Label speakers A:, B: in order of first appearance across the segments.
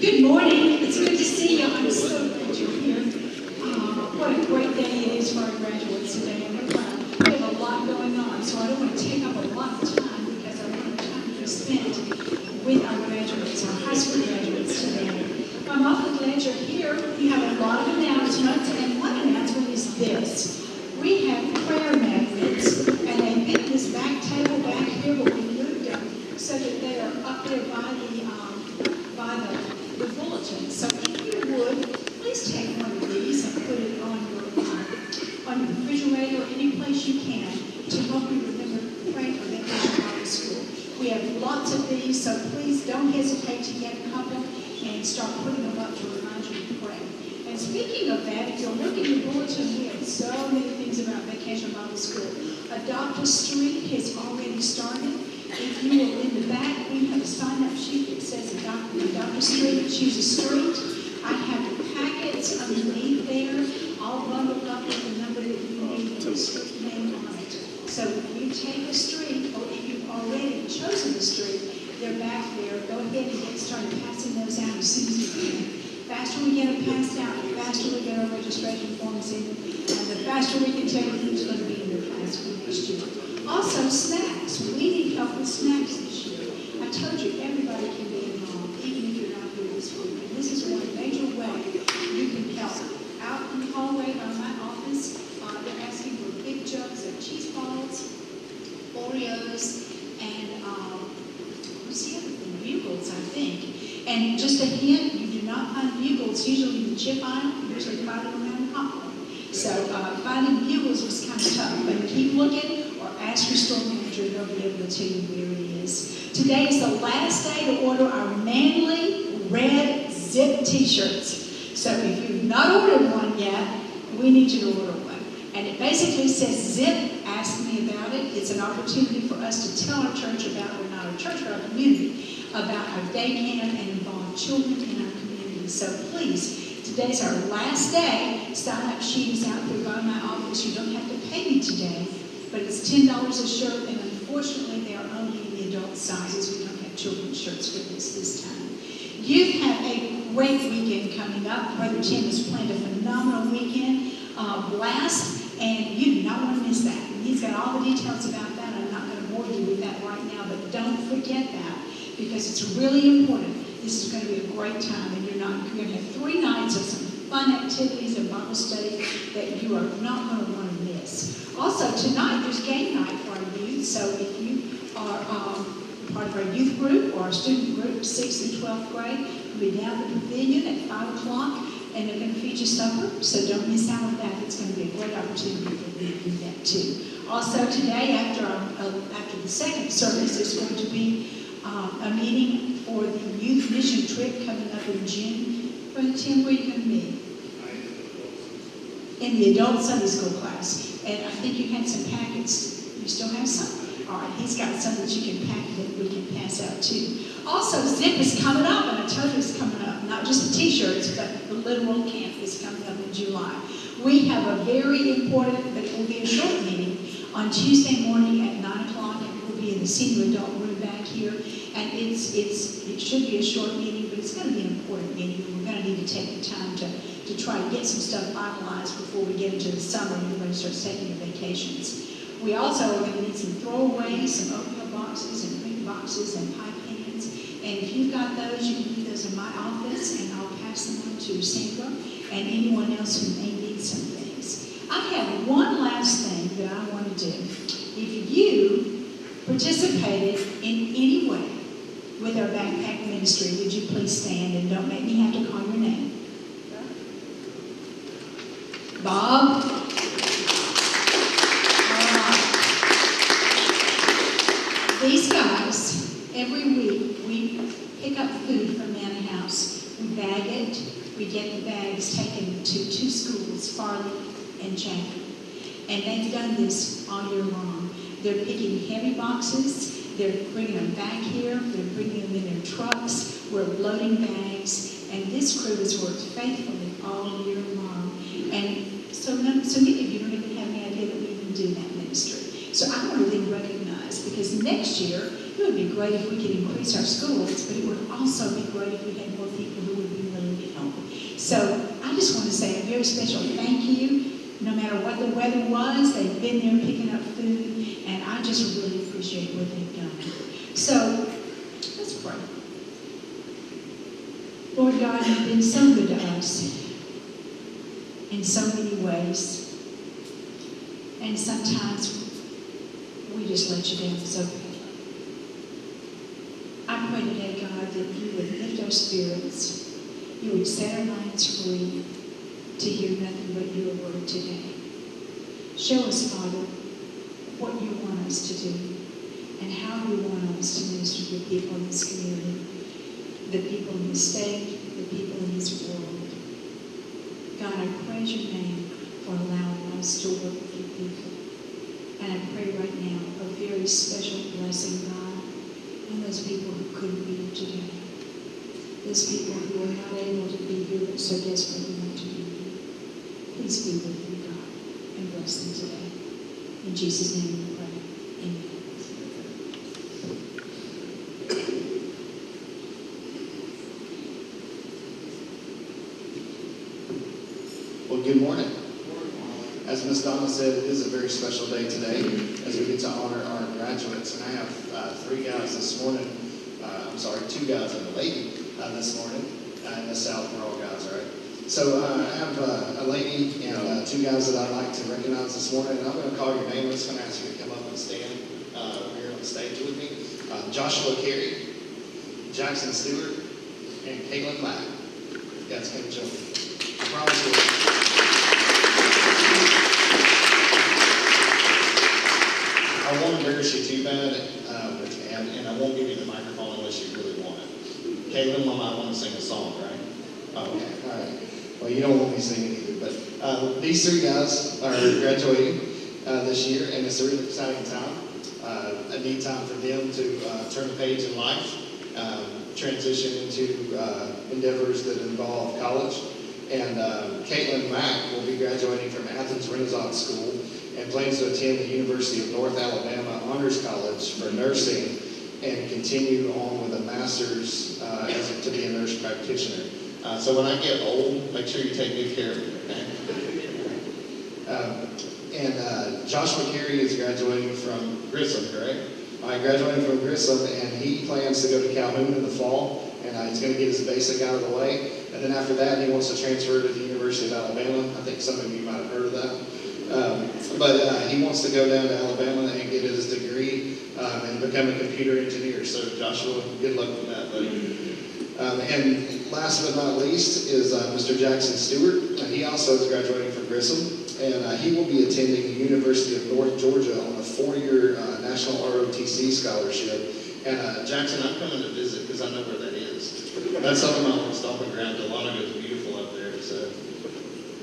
A: Good morning. It's good to see you. I'm so glad you're here. What a great day it is for our graduates today. And we have a lot going on, so I don't want to take up a lot of time because I want the time to be spent with our graduates, our high school graduates today. I'm awfully glad you're here. We have a lot of announcements, and one announcement is this. We have prayer magnets, and they've been in this back table back here, but we moved them so that they are up there by the bulletin. So if you would, please take one of these and put it on your refrigerator or any place you can to help you remember praying for Vacation Bible School. We have lots of these, so please don't hesitate to get a couple and start putting them up to remind you to pray. And speaking of that, if you'll look in your bulletin, we have so many things about Vacation Bible School. Adopt a Street has already started. If you will, in the back, we have a sign-up sheet that says Adopt a Street, choose a street. I have the packets underneath there, all bundled up with the number that you need and the street name on it. So if you take a street, or if you've already chosen a street, they're back there. Go ahead and get started passing those out as soon as you can. The faster we get them passed out, the faster we get our registration forms in, and the faster we can tell you who's going to be in your class for next year. Also, snacks. We need help with snacks this year. I told you, everybody can be involved, even if you're not here this week. And this is one major way you can help. Out in the hallway by my office, they're asking for big jugs of cheese balls, Oreos, and what's the other thing? Bugles, I think. And just a hint, you do not find Bugles usually in the chip aisle. You usually find them around the popcorn. So finding Bugles was kind of tough, but keep looking. Ask your store manager, they'll be able to tell you where it is. Today is the last day to order our Manly Red Zip t-shirts. So if you've not ordered one yet, we need you to order one. And it basically says, Zip, ask me about it. It's an opportunity for us to tell our church about, or not our church, but our community, about how they can and involve children in our community. So please, today's our last day. Sign-up sheet is out there by my office. You don't have to pay me today. But it's $10 a shirt, and unfortunately, they are only in the adult sizes. We don't have children's shirts with us this time. Youth have a great weekend coming up. Brother Tim has planned a phenomenal weekend blast, and you do not want to miss that. And he's got all the details about that. I'm not going to bore you with that right now, but don't forget that because it's really important. This is going to be a great time, and you're going to have 3 nights of some fun activities and Bible study that you are not going to want to miss. Also, tonight there's game night for our youth, so if you are part of our youth group or our student group, 6th and 12th grade, we'll be down at the pavilion at 5 o'clock, and they're going to feed you supper, so don't miss out on that. It's going to be a great opportunity for you to do that too. Also today, after the second service, there's going to be a meeting for the youth mission trip coming up in June. Brother Tim, where are you going to be? In the adult Sunday school class. And I think you had some packets. You still have some? All right, he's got some that you can pack that we can pass out too. Also, Zip is coming up, and I told you it's coming up. Not just the t-shirts, but the literal camp is coming up in July. We have a very important, but it will be a short meeting on Tuesday morning at 9 o'clock, and it will be in the senior adult room back here. And it should be a short meeting, but it's going to be an important meeting. We're going to need to take the time to try to get some stuff finalized before we get into the summer and everybody starts taking their vacations. We also are going to need some throwaways, some oatmeal boxes and drink boxes and pie pans. And if you've got those, you can leave those in my office and I'll pass them on to Sandra and anyone else who may need some things. I have one last thing that I want to do. If you participated in any way with our backpack ministry, would you please stand and don't make me have to call your name? Bob? These guys, every week, we pick up food from Manor House. We bag it. We get the bags taken to 2 schools, Farley and Chaffey. And they've done this all year long. They're picking heavy boxes. They're bringing them back here. They're bringing them in their trucks. We're loading bags. And this crew has worked faithfully all year long. And so many of you don't even have any idea that we even do that ministry. So I want to really recognize, because next year it would be great if we could increase our schools, but it would also be great if we had more people who would be willing to help. So I just want to say a very special thank you. No matter what the weather was, they've been there picking up food, and I just really appreciate what they've done. So let's pray. Lord God, you've been so good to us in so many ways. And sometimes we just let you down so bad. I pray today, God, that you would lift our spirits. You would set our minds free to hear nothing but your word today. Show us, Father, what you want us to do and how you want us to minister to the people in this community, the people in this state, the people in this world. God, I praise your name for allowing us to work with your people. And I pray right now a very special blessing, God, on those people who couldn't be here today. Those people who are not able to be here but so desperately want to be here. Please be with them, God, and bless them today. In Jesus' name we pray. Amen.
B: Well, good morning. As Ms. Donna said, it is a very special day today as we get to honor our graduates. And I have two guys and a lady this morning. In the South, we're all guys, right? So I have a lady and two guys that I'd like to recognize this morning. And I'm going to call your name. I'm just going to ask you to come up and stand over here on the stage with me. Joshua Carey, Jackson Stewart, and Caitlin Mack. You guys can join me. I promise you. I won't embarrass you too bad, and I won't give you the microphone unless you really want it. Caitlin, I might want to sing a song, right? Oh, okay, all right. Well, you don't want me singing either, but these three guys are graduating this year, and it's a really exciting time. A neat time for them to turn the page in life, transition into endeavors that involve college. And Caitlin Mack will be graduating from Athens Renaissance School and plans to attend the University of North Alabama Honors College for nursing and continue on with a master's to be a nurse practitioner. So when I get old, make sure you take good care of me, okay? And Joshua Carey is graduating from Grissom, correct? Graduating from Grissom, and he plans to go to Calhoun in the fall, and he's going to get his basic out of the way. And then after that, he wants to transfer to the University of Alabama. I think some of you might have heard of that. But he wants to go down to Alabama and get his degree and become a computer engineer. So Joshua, good luck with that, buddy. And last but not least is Mr. Jackson Stewart. He also is graduating from Grissom. And he will be attending the University of North Georgia on a 4-year National ROTC scholarship. And Jackson, I'm coming to visit because I know where that is. That's up in my own stomping ground. Dahlonega is beautiful up there. So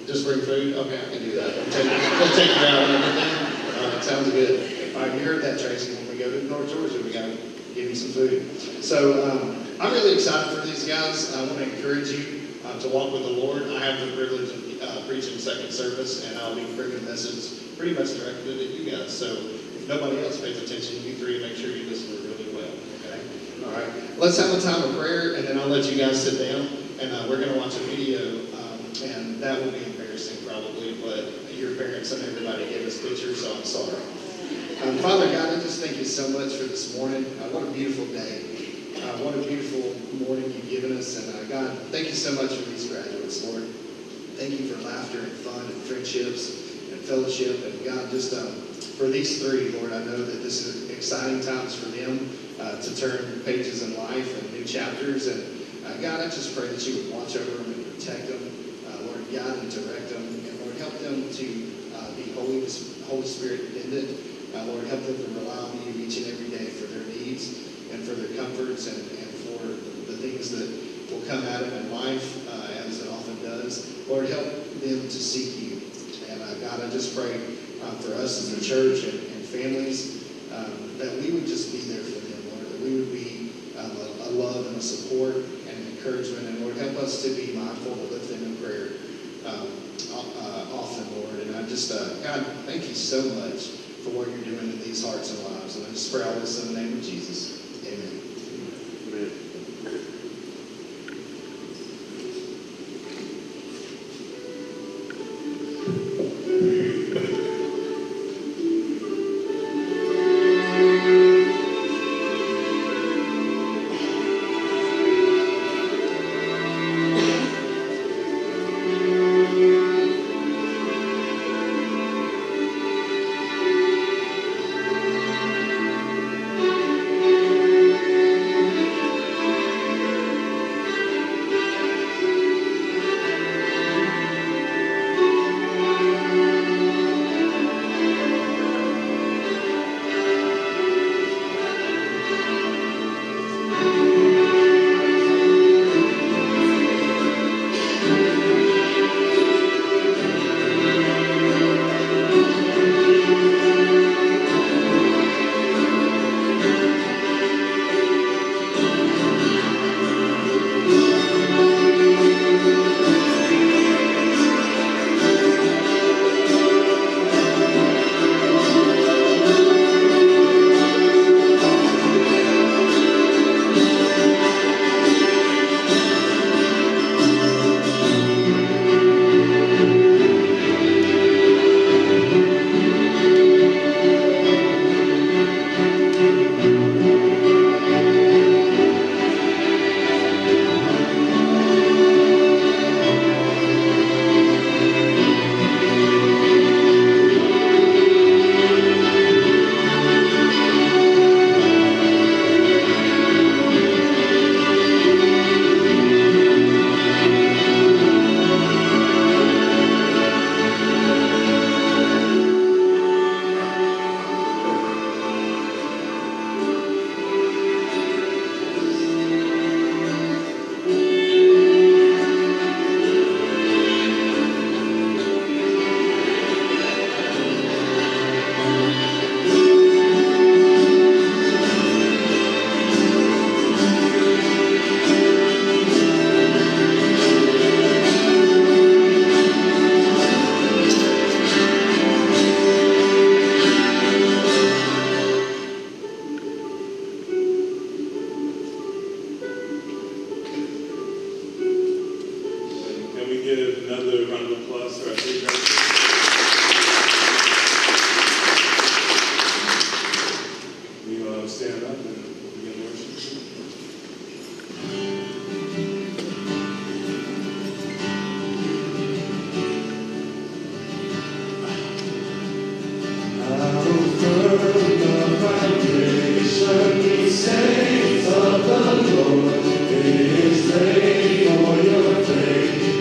B: just bring food? Okay, I can do that. We'll take you out and everything. All right, sounds good. All right, you heard that, Tracy. When we go to North Georgia, we got to give you some food. So I'm really excited for these guys. I want to encourage you to walk with the Lord. I have the privilege of preaching second service, and I'll be bringing a message pretty much directed at you guys. So if nobody else pays attention, you three, make sure you listen really well, okay? All right, let's have a time of prayer, and then I'll let you guys sit down, and we're going to watch a video, and that will be embarrassing probably, but your parents and everybody gave us pictures, so I'm sorry. Father God, I just thank you so much for this morning. What a beautiful day. What a beautiful morning you've given us. And God, thank you so much for these graduates, Lord. Thank you for laughter and fun and friendships and fellowship. And God, just for these three, Lord, I know that this is exciting times for them to turn pages in life and new chapters. And God, I just pray that you would watch over them and protect them. Lord, guide and direct them. And Lord, help them to be Holy Spirit dependent. Lord, help them to rely on you each and every day for their needs and for their comforts and for the things that will come at them in life, as it often does. Lord, help them to seek you. And God, I just pray for us as a church and families that we would just be there for them, Lord, that we would be a love and a support and an encouragement. And Lord, help us to be mindful to lift them in prayer often, Lord. And I just, God, thank you so much for what you're doing in these hearts and lives. And I just pray all this in the name of Jesus. Amen.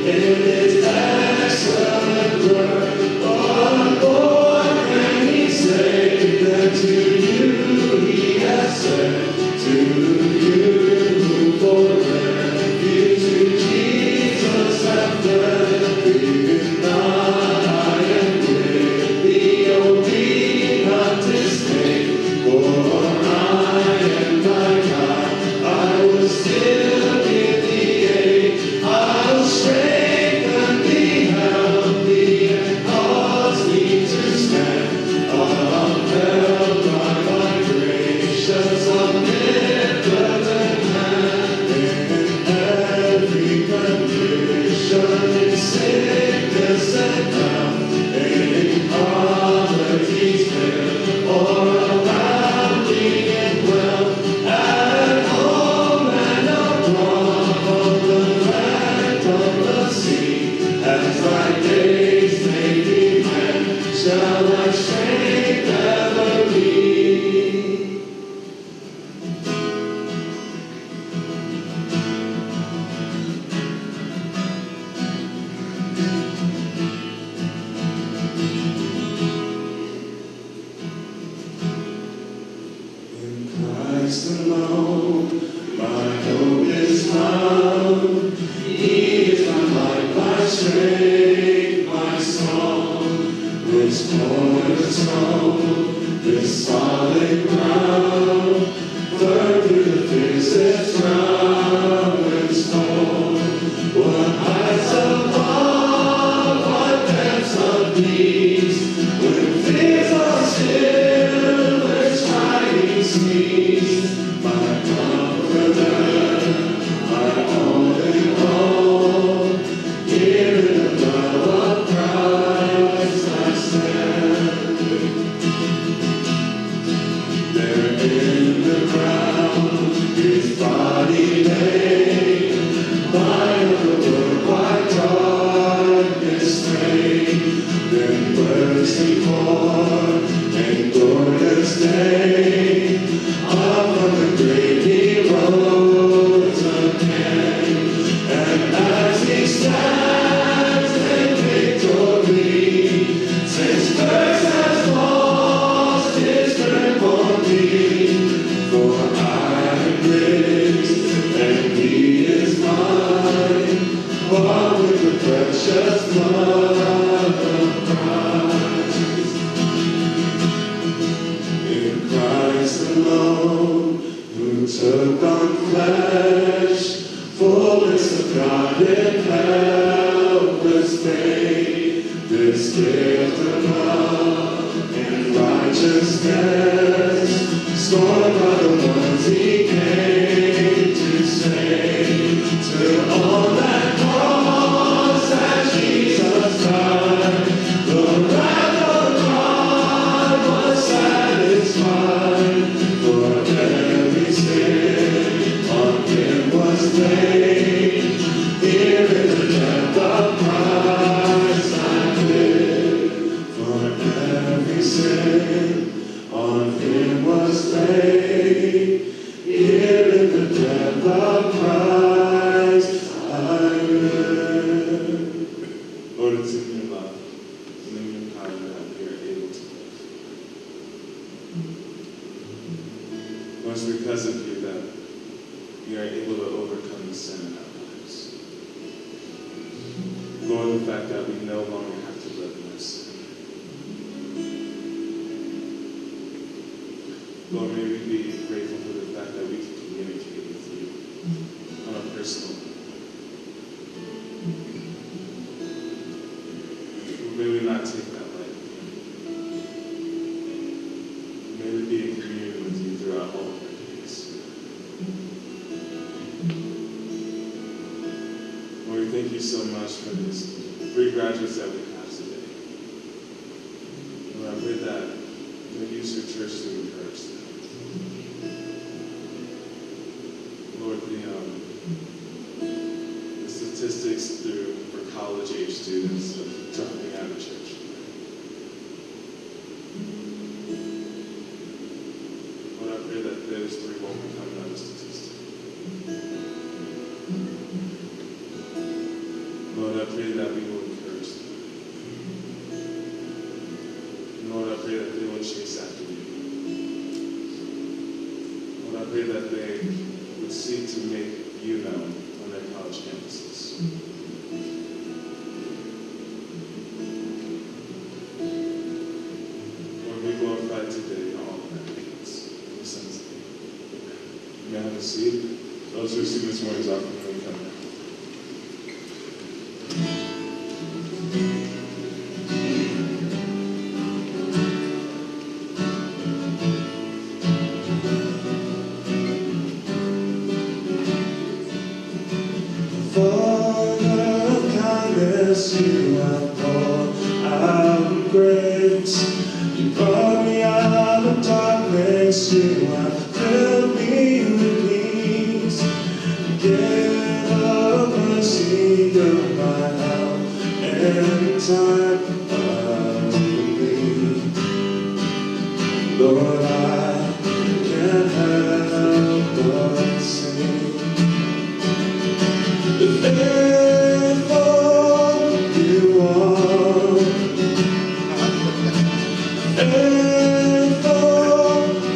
C: It is excellent. Took on flesh, fullness of God in helpless pain. This gift of love and righteousness, scorned by the ones He came to save. Till on that cross that Jesus died, the wrath of God was satisfied. For every sin on Him was laid. Here in the death of Christ I live. For every sin on Him was laid. Here in the death of Christ I live. Lord, it's in your love and in your power that we are able to live. Lord, it's because of you that we are able to overcome the sin in our lives. Lord, the fact that we no longer have to live in our sin. Lord, may we be grateful for the fact that we can communicate with you on a personal level. May we not take that lightly. May we be in communion with you throughout all of our days. Lord, we thank you so much for these 3 graduates that we have today. Lord, I pray that you use your church to encourage them. Lord, the statistics for college-age students of dropping out of church. Lord, I pray that those 3 won't become another statistic. Lord, I pray that we will encourage them. And Lord, I pray that they will chase after you. Lord, I pray that they would seek to make you known on their college campuses. Lord, we glorify today in all of our deeds. In your Son's name. You may have a seat. Those who receive this morning's offering will come now. Father of kindness, you have poured out grace. You brought me out of darkness, you have filled me with peace. Give of mercy, you're my help in time of need. Lord, I can't help but sing. Faithful you are, faithful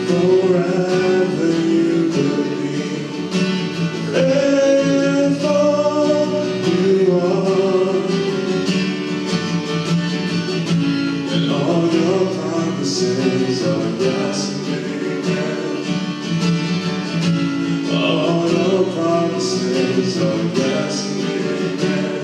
C: forever you will be. Faithful you are, and all your promises are yes and amen. All your promises are yes and amen.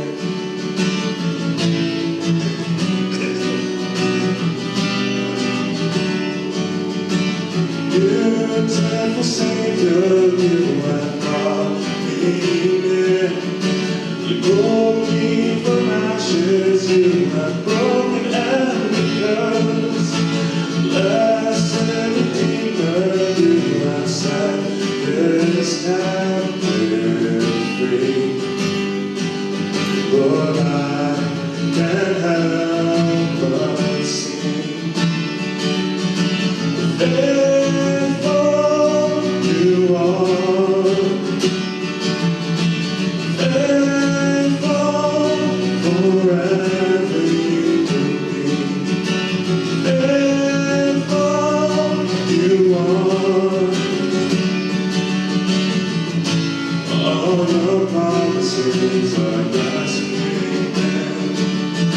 C: Beautiful Savior, you have brought me near. You pulled me from ashes, you have broken every curse. Blessed Redeemer, you have set this captive free. Lord, I can't help but sing. Faithful you are, faithful forever you will be. Faithful you are. All your promises are yes and amen.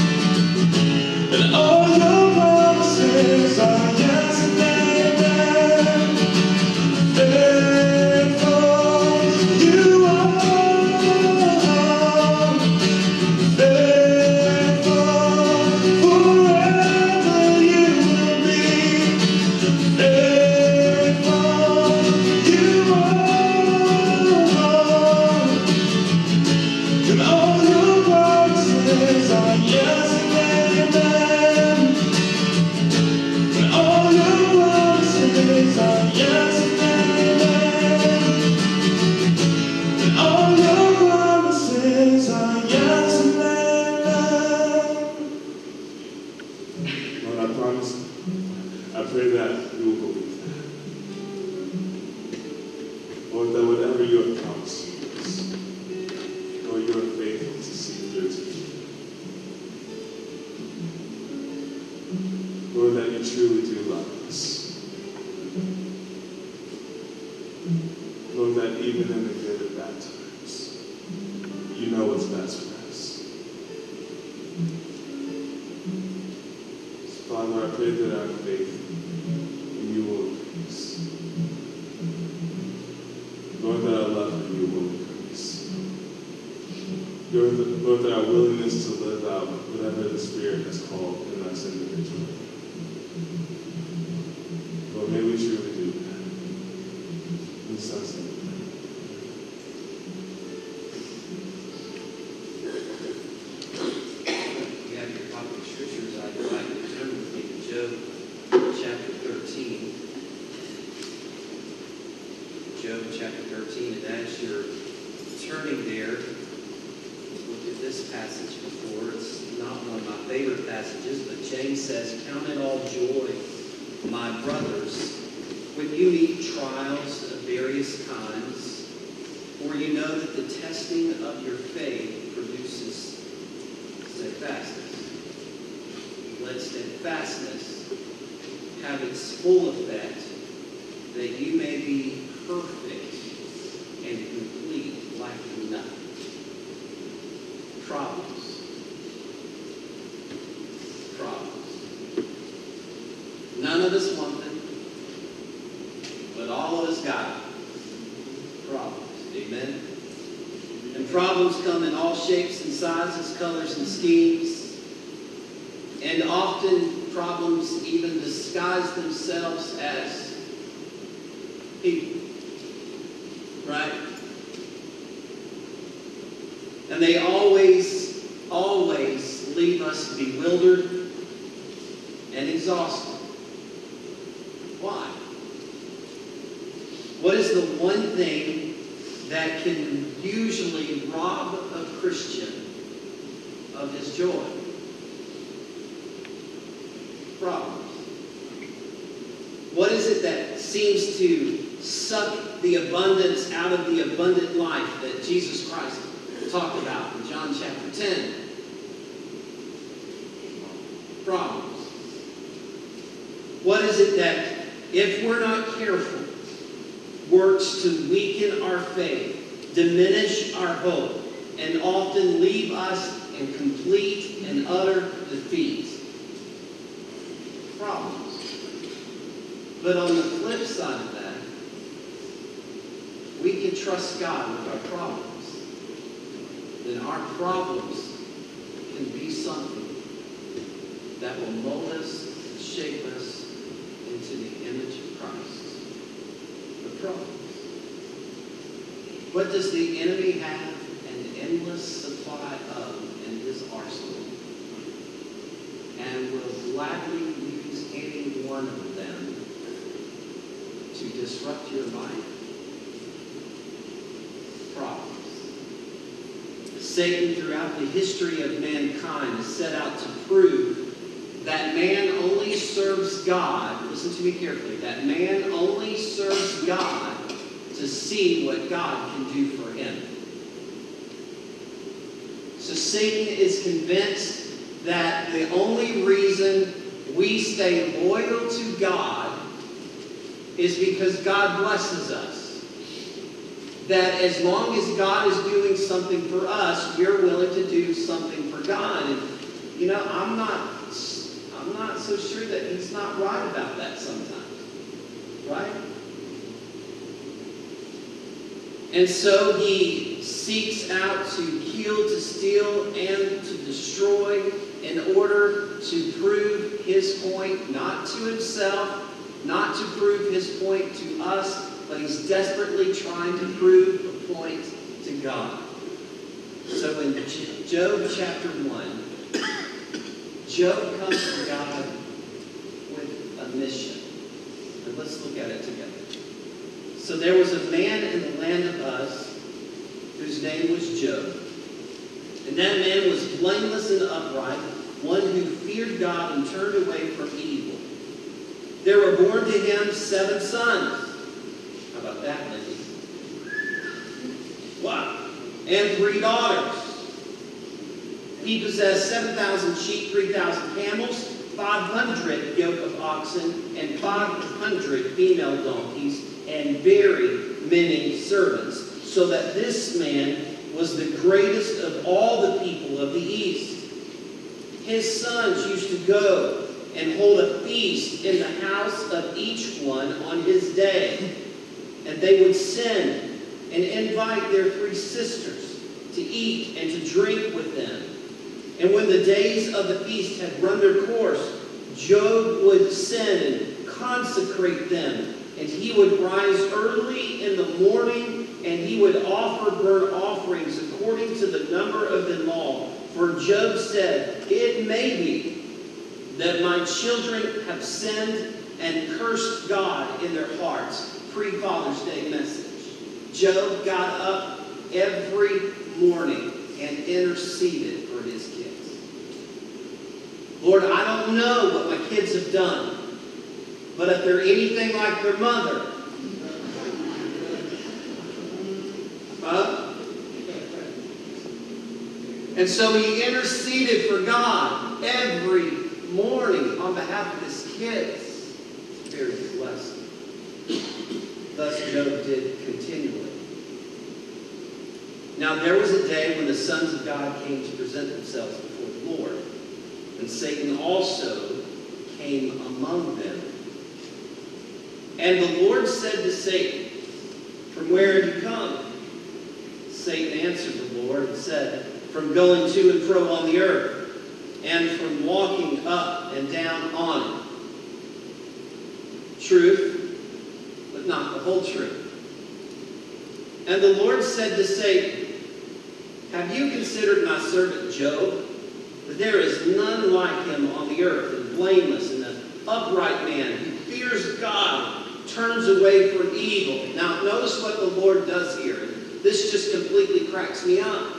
C: truly do love us. Lord, that even in the good and bad times, you know what's best for us. So, Father, I pray that our faith in you will increase. Lord, that our love for you will increase. Lord, that our willingness to live out whatever the Spirit has called in us individually. Lord, may we truly do that. In Son's name.
D: You have your copy of Scriptures. I'd like you to turn with me to Job chapter 13. Job chapter 13. And as you're turning there, look at this passage before. It's not one of my favorite passages, but James says, "Count it all joy, my brothers, when you meet trials of various kinds, for you know that the testing of your faith produces steadfastness. Let steadfastness have its full effect, that you may be perfect and complete, lacking nothing." Problems. None of us want them, but all of us got it. Problems. Amen? And problems come in all shapes and sizes, colors and schemes. And often problems even disguise themselves as people. Right? And they always leave us bewildered and exhausted. Why? What is the one thing that can usually rob a Christian of his joy? Problems. What is it that seems to suck the abundance out of the abundant life that Jesus Christ talked about in John chapter 10? Problems. What is it that, if we're not careful, works to weaken our faith, diminish our hope, and often leave us in complete and utter defeat? Problems. But on the flip side of that, we can trust God with our problems. Then our problems can be something that will mold us and shape us into the image of Christ. The problems. What does the enemy have an endless supply of in his arsenal? And will gladly use any one of them to disrupt your life? Problems. Satan, throughout the history of mankind, has set out to prove that man only serves God, listen to me carefully, that man only serves God to see what God can do for him. So Satan is convinced that the only reason we stay loyal to God is because God blesses us. That as long as God is doing something for us, we're willing to do something for God. And, you know, I'm not so sure that he's not right about that sometimes. Right? And so he seeks out to kill, to steal, and to destroy in order to prove his point, not to himself, not to prove his point to us, but he's desperately trying to prove a point to God. So in Job chapter 1, Job comes to God with a mission. And let's look at it together. So there was a man in the land of Uz whose name was Job. And that man was blameless and upright, one who feared God and turned away from evil. There were born to him 7 sons. How about that, ladies? Wow. And 3 daughters. He possessed 7,000 sheep, 3,000 camels, 500 yoke of oxen and 500 female donkeys and very many servants, so that this man was the greatest of all the people of the east. His sons used to go and hold a feast in the house of each one on his day. And they would send and invite their 3 sisters to eat and to drink with them. And when the days of the feast had run their course, Job would send and consecrate them. And he would rise early in the morning, and he would offer burnt offerings according to the number of the law. For Job said, "It may be that my children have sinned and cursed God in their hearts." Pre-Father's Day message. Job got up every morning and interceded for his kids. Lord, I don't know what my kids have done, but if they're anything like their mother, and so he interceded for God every morning on behalf of his kids. It's very blessed. Thus Job did continually. Now there was a day when the sons of God came to present themselves before the Lord, and Satan also came among them. And the Lord said to Satan, "From where have you come?" Satan answered the Lord and said, "From going to and fro on the earth, and from walking up and down on it." Truth, but not the whole truth. And the Lord said to Satan, "Have you considered my servant Job? That there is none like him on the earth, and blameless, and an upright man who fears God, turns away from evil." Now notice what the Lord does here. This just completely cracks me up.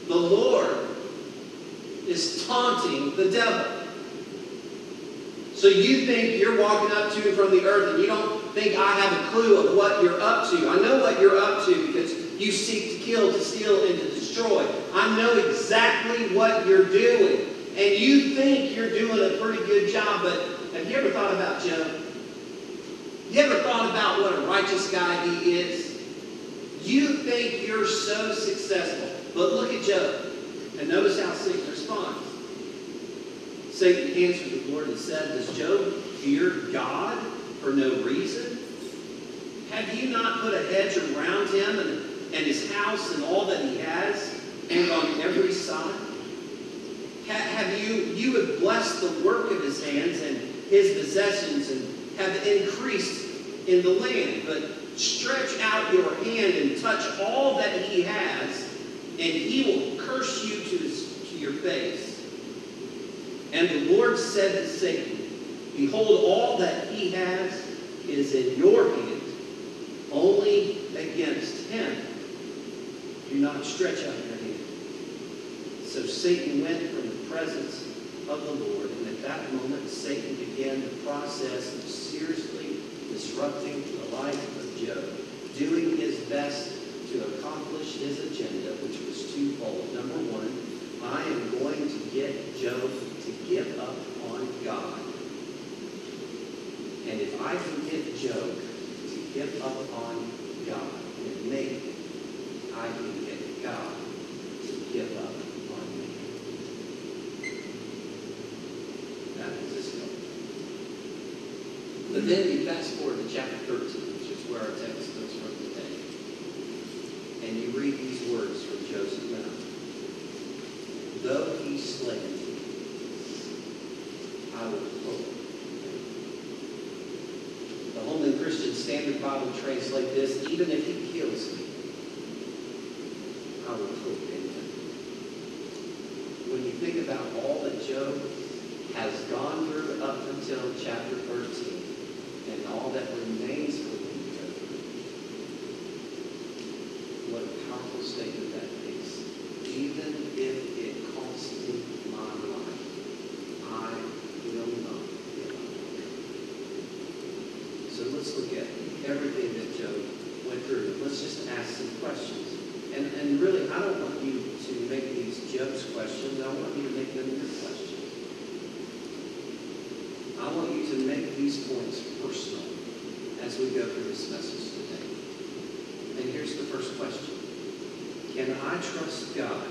D: The Lord is taunting the devil. So you think you're walking up to and from the earth, and you don't think I have a clue of what you're up to. I know what you're up to because you seek to kill, to steal, and to destroy. I know exactly what you're doing. And you think you're doing a pretty good job, but have you ever thought about Job? You ever thought about what a righteous guy he is? You think you're so successful. But look at Job. And notice how Satan responds. Satan answered the Lord and said, "Does Job fear God for no reason? Have you not put a hedge around him and his house and all that he has, and on every side? You have blessed the work of his hands and his possessions, and have increased in the land. But stretch out your hand and touch all that he has, and he will curse you to your face." And the Lord said to Satan, "Behold, all that he has is in your hand. Only against him do not stretch out your hand." So Satan went from the presence of the Lord, and at that moment Satan began the process of seriously disrupting the life of Job, doing his best to accomplish his agenda, which was twofold. Number one, I am going to get Job to give up on God. And if I can get Job to give up on God, then maybe I can get God to give up on me. That was his goal. But then you fast forward to chapter 13, which is where our text goes from today. And you read these words from Joseph's mouth. "Though he slay me, I will hope." The Holman Christian Standard Bible translates this, "Even if he kills me, I will hope in him." When you think about all that Job has gone through up until chapter 13, and all that remains for him to go through, what a powerful statement that is. Even if it costs me my life, I will not give up. So let's look at everything that Job went through. Let's just ask some questions. And really, I don't want you to make these Job's questions. I want you to make them your questions. to make these points personal as we go through this message today. And here's the first question. Can I trust God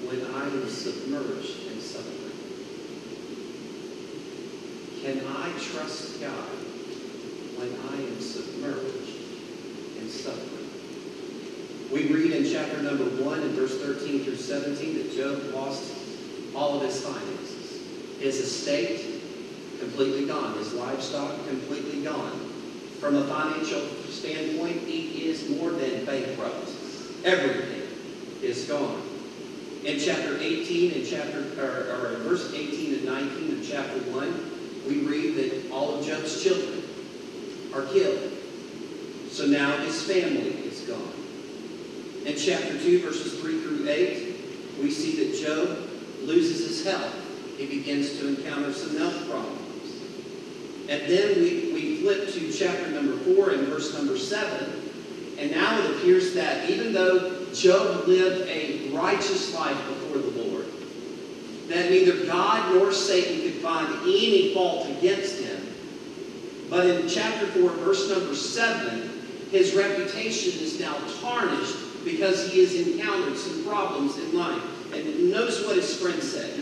D: when I am submerged in suffering? Can I trust God when I am submerged in suffering? We read in chapter number 1 and verse 13 through 17 that Job lost all of his finances. His estate, completely gone. His livestock, completely gone. From a financial standpoint, he is more than bankrupt. Everything is gone. In chapter 18 and verse 18 and 19 of chapter 1, we read that all of Job's children are killed. So now his family is gone. In chapter 2, verses 3 through 8, we see that Job loses his health. He begins to encounter some health problems. And then we flip to chapter number 4 and verse number 7. And now it appears that even though Job lived a righteous life before the Lord, that neither God nor Satan could find any fault against him. But in chapter 4, verse number 7, his reputation is now tarnished because he has encountered some problems in life. And notice what his friend said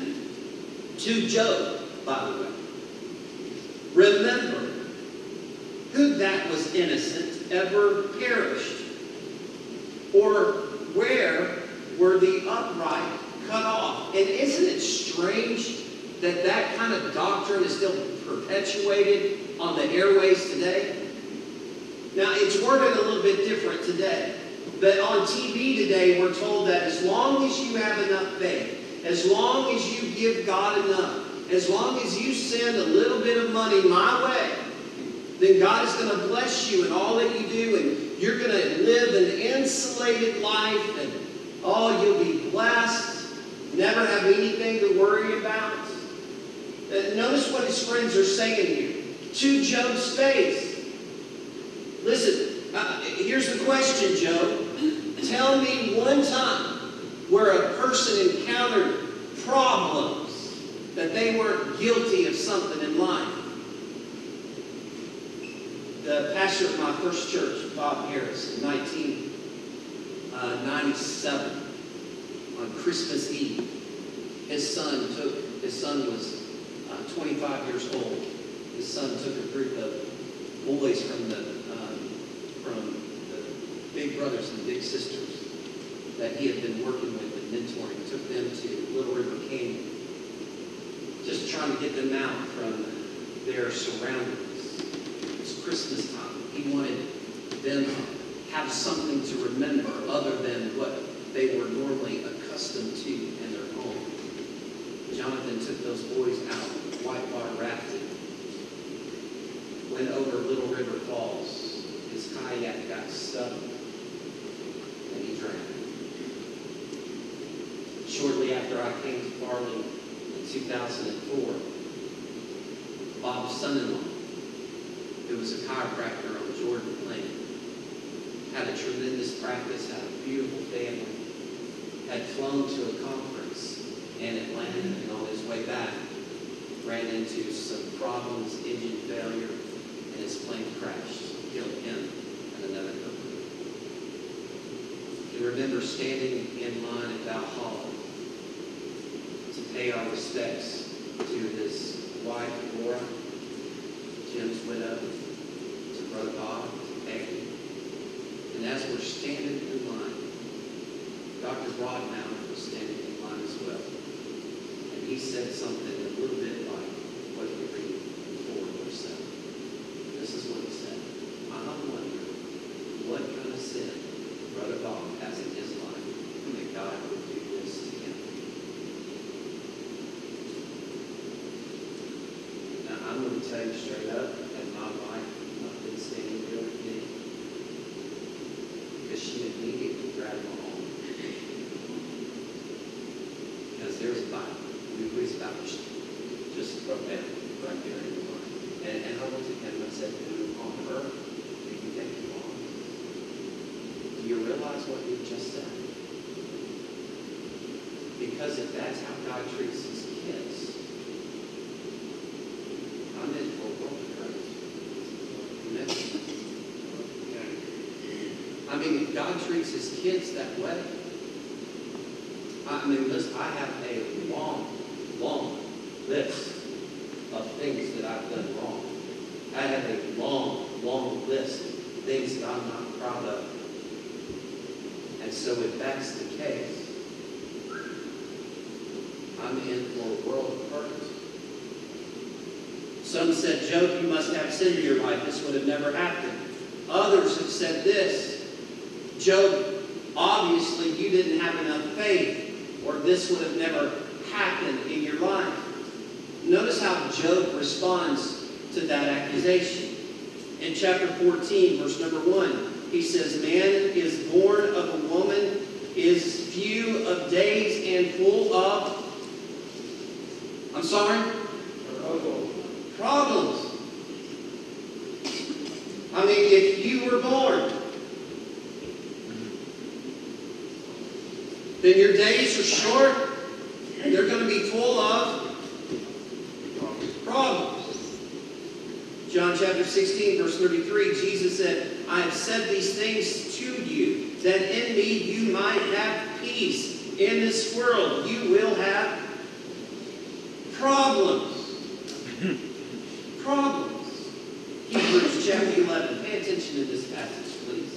D: to Job, by the way. Remember, who that was innocent ever perished? Or where were the upright cut off? And isn't it strange that that kind of doctrine is still perpetuated on the airways today? Now, it's worded a little bit different today. But on TV today, we're told that as long as you have enough faith, as long as you give God enough, as long as you send a little bit of money my way, then God is going to bless you in all that you do, and you're going to live an insulated life, and you'll be blessed, never have anything to worry about. Notice what his friends are saying here. To Job's face. Listen, here's the question, Job. Tell me one time where a person encountered problems that they weren't guilty of something in life. The pastor of my first church, Bob Harris, in 1997, on Christmas Eve, his son was 25 years old. His son took a group of boys from the big brothers and big sisters that he had been working with and mentoring, took them to Little River Canyon, just trying to get them out from their surroundings. It's Christmas time. He wanted them to have something to remember other than what they were normally accustomed to in their home. Jonathan took those boys out whitewater rafting, went over Little River Falls. His kayak got stuck, and he drowned. Shortly after I came to Farley in 2004, Bob's son-in-law, who was a chiropractor on Jordan Plain, had a tremendous practice, had a beautiful family, had flown to a conference in Atlanta, and on his way back, ran into some problems, engine failure, and his plane crashed, killed him and another couple. He remembers standing in line at Valhalla to pay our respects to his wife, Laura, Jim's widow, to Brother Bob, to Peggy. And as we're standing in line, Dr. Broadmount was standing in line as well. And he said something a little bit like what we read in 4 verse 7. This is what he said. I wonder what kind of sin Brother Bob has in his life that God would do this to him. Now, I'm going to tell you straight up that my wife not been standing here with me because she immediately grabbed my arm. Because there's a Bible. We was about to just throw down right there in the line. And I looked at him and I said, who on earth do you think you are? Do you realize what you just said? Because if that's how God treats his kids, I'm in I mean, if God treats his kids that way, I mean, listen, I have a long, long list of things that I've done wrong. I have a long, long list of things that I'm not proud of. And so if that's the case, I'm in for a world of hurt. Some said, Job, you must have sin in your life. This would have never happened. Others have said this, Job, obviously you didn't have enough faith, or this would have never happened in your life. Notice how Job responds to that accusation. In chapter 14, verse number 1, he says, man is born of a woman, is few of days and full of, I'm sorry? Problems. I mean, if you were born, then your days are short, and they're going to be full of problems. John chapter 16, verse 33, Jesus said, I have said these things to you, that in me you might have peace. In this world you will have problems. Problems. Hebrews chapter 11. Pay attention to this passage, please.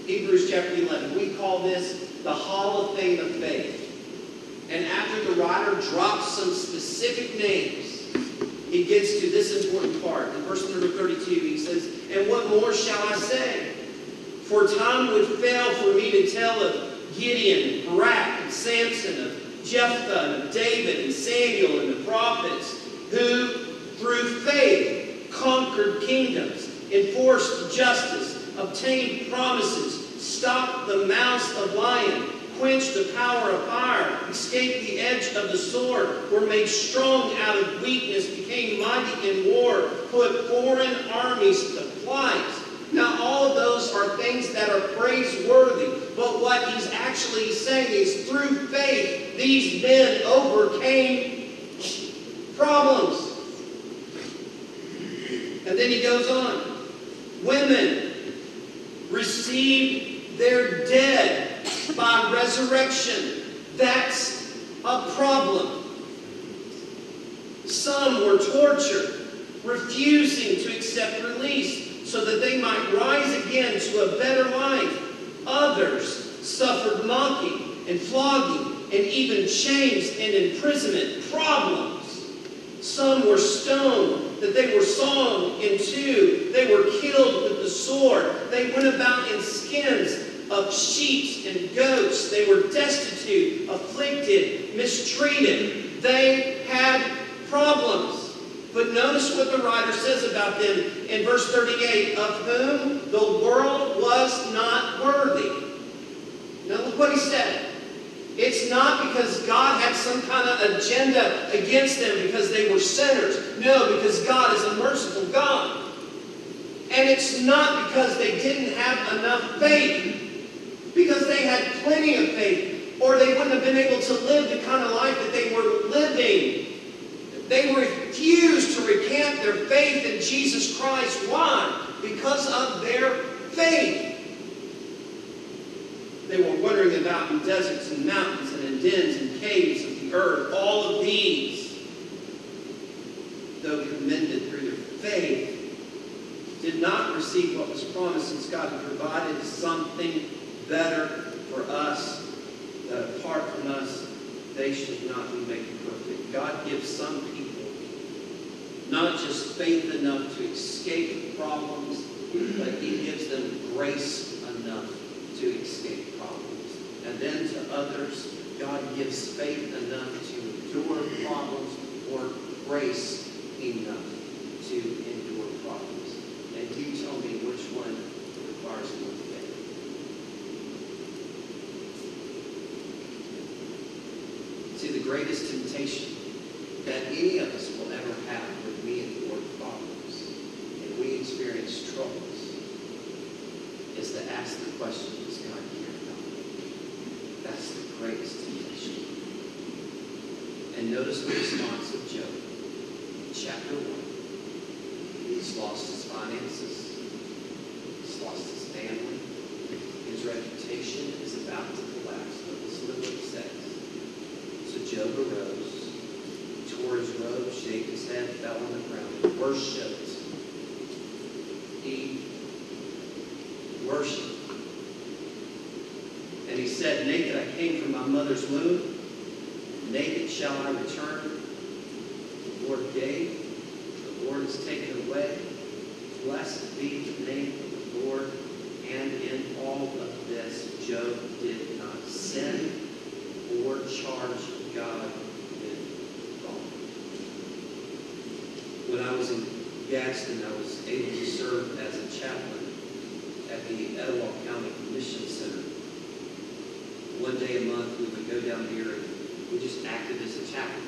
D: Hebrews chapter 11. We call this the Hall of Fame of Faith. And after the writer drops some specific names, he gets to this important part. In verse number 32, he says, and what more shall I say? For time would fail for me to tell of Gideon, Barak, and Samson, of Jephthah, and of David, and Samuel, and the prophets, who through faith conquered kingdoms, enforced justice, obtained promises, stopped the mouths of lions, quenched the power of fire, escaped the edge of the sword, were made strong out of weakness, became mighty in war, put foreign armies to flight. Now all of those are things that are praiseworthy, but what he's actually saying is through faith, these men overcame problems. And then he goes on. Women received their dead by resurrection. That's a problem. Some were tortured, refusing to accept release so that they might rise again to a better life. Others suffered mocking and flogging and even chains and imprisonment. Problems. Some were stoned, that they were sawn in two. They were killed with the sword. They went about in skins of sheep and goats. They were destitute, afflicted, mistreated. They had problems. But notice what the writer says about them in verse 38, of whom the world was not worthy. Now look what he said. It's not because God had some kind of agenda against them because they were sinners. No, because God is a merciful God. And it's not because they didn't have enough faith. Because they had plenty of faith. Or they wouldn't have been able to live the kind of life that they were living. They refused to recant their faith in Jesus Christ. Why? Because of their faith. They were wandering about in deserts and mountains and in dens and caves of the earth. All of these, though commended through their faith, did not receive what was promised, since God had provided something better for us, that apart from us, they should not be made perfect. God gives some people not just faith enough to escape problems, but he gives them grace enough to escape problems. And then to others, God gives faith enough to endure problems, or grace enough to endure problems. And you tell me which one requires more faith. See, the greatest temptation that any of us will ever have when we endure problems and we experience troubles is to ask the question, does God care about me? That's the greatest temptation. And notice the response of Job. Chapter 1. He's lost his finances. He's lost his family. His reputation is about to collapse. But listen to what it says. So Job arose, tore his robe, shaved his head, fell on the ground, and worshipped. He worshipped. And he said, naked I came from my mother's womb, naked shall I return. The Lord gave, the Lord has taken away. Blessed be the name of the Lord. And in all of this, Job did not sin or charge God with wrong. When I was in Gadsden, I was able to serve as a chaplain at the Etowah County Mission Center. One day a month, we would go down there and we just acted as a chaplain.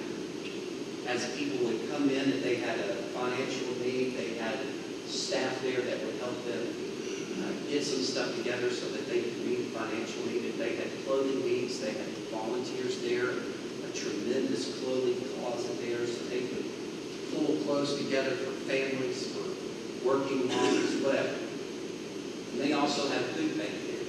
D: As people would come in and they had a financial need, they had staff there that would help them get some stuff together so that they could meet financial need. If they had clothing needs, they had volunteers there, a tremendous clothing closet there so they could pull clothes together for families, for working moms, whatever. And they also had a food bank there.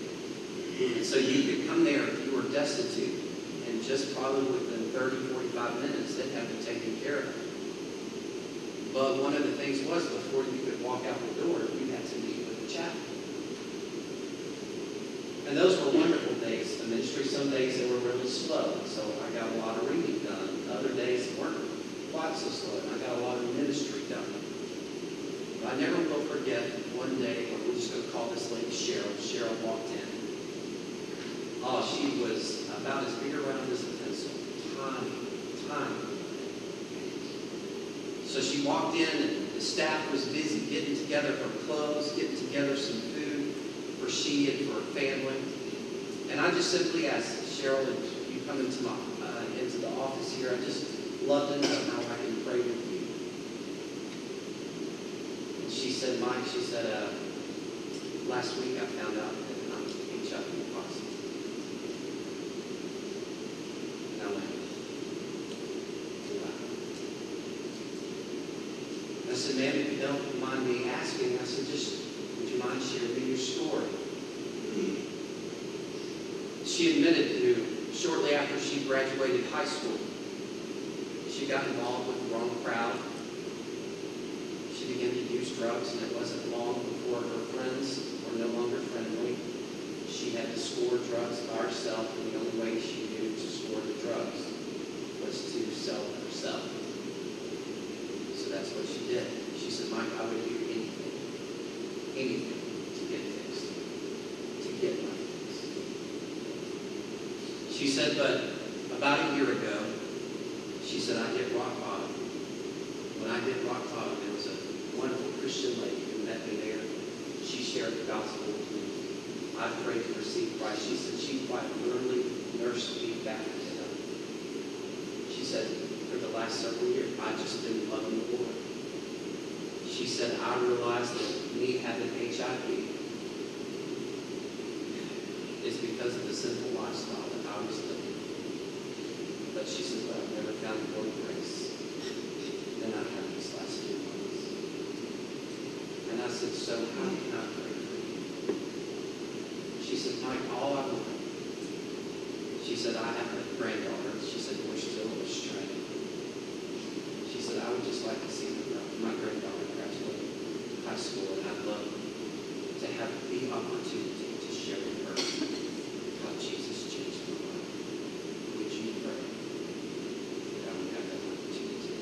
D: And so you could come there if you were destitute, and just probably within 30, 45 minutes, they'd have you taken care of. But one of the things was, before you could walk out the door, you had to meet with the chaplain. And those were wonderful days. The ministry, some days they were really slow, so I got a lot of reading done. Other days weren't quite so slow, and I got a lot of ministry done. But I never will forget one day, we're just going to call this lady Cheryl. Cheryl walked in. Oh, she was about as big around as a pencil. Tiny. So she walked in, and the staff was busy getting together her clothes, getting together some food for she and for her family. And I just simply asked, Cheryl, if you come into the office here, I just love to know how I can pray with you. And she said, Mike, she said, last week I found out that I'm HIV positive. And I went, wow. I said, ma'am, if you don't mind me asking, I said, just would you mind sharing me your story? She admitted to, shortly after she graduated high school, she got involved with the wrong crowd. She began to use drugs, and it wasn't long before her friends were no longer friendly. She had to score drugs by herself, and the only way she knew to score the drugs was to sell it herself. So that's what she did. She said, Mike, I would do anything to get fixed, to get my fix. She said, but about a year ago, she said, I hit rock bottom. When I hit rock bottom, there was a wonderful Christian lady who met me there. She shared the gospel with me. I prayed to receive Christ. She said she quite literally nursed me back to Him. She said, for the last several years, I just been loving the Lord. She said, I realized that me having HIV is because of the sinful lifestyle that I was living. But she said, but I've never found more grace than I have these last few months. And I said, so how can I pray for you? She said, Mike, all I want. She said, I have a granddaughter. She said, we're still restrained. She said, I would just like to see my granddaughter graduate high school, and I'd love to have the opportunity to share with her how Jesus changed my life. Would you pray that I would have that opportunity?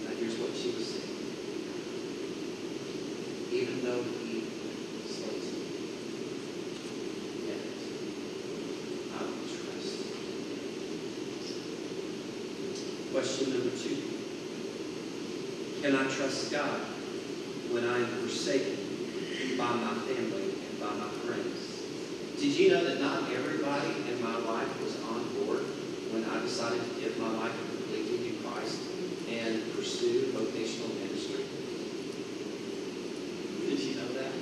D: Now here's what she was saying. Even though He slays me, yet I will trust. Question number 2. Can I trust God when I am forsaken by my family and by my friends? Did you know that not everybody in my life was on board when I decided to give my life completely to Christ and pursue vocational ministry? Did you know that?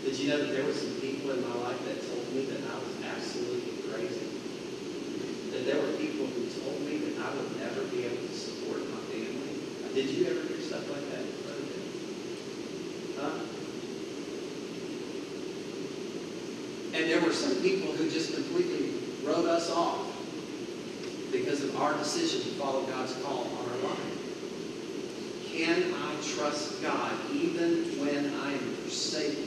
D: Did you know that there were some people in my life that told me that I was absolutely crazy? That there were people who told me that I would never be able to support my family? Did you ever hear stuff like that? Huh? there were some people who just completely wrote us off because of our decision to follow God's call on our life. Can I trust God even when I am forsaken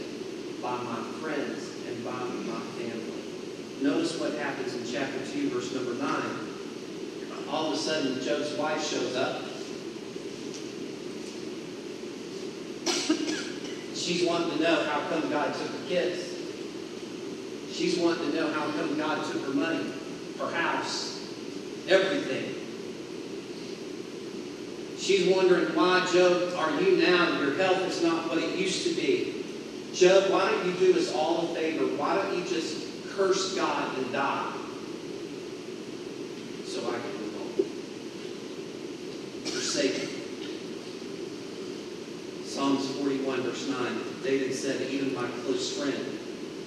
D: by my friends and by my family? Notice what happens in chapter 2, verse number 9. All of a sudden, Job's wife shows up. She's wanting to know how come God took her kids. She's wanting to know how come God took her money, her house, everything. She's wondering, why, Job, are you now, your health is not what it used to be. Job, why don't you do us all a favor? Why don't you just curse God and die so I can move on? Forsaken. Psalms 41, verse 9, David said, even my close friend,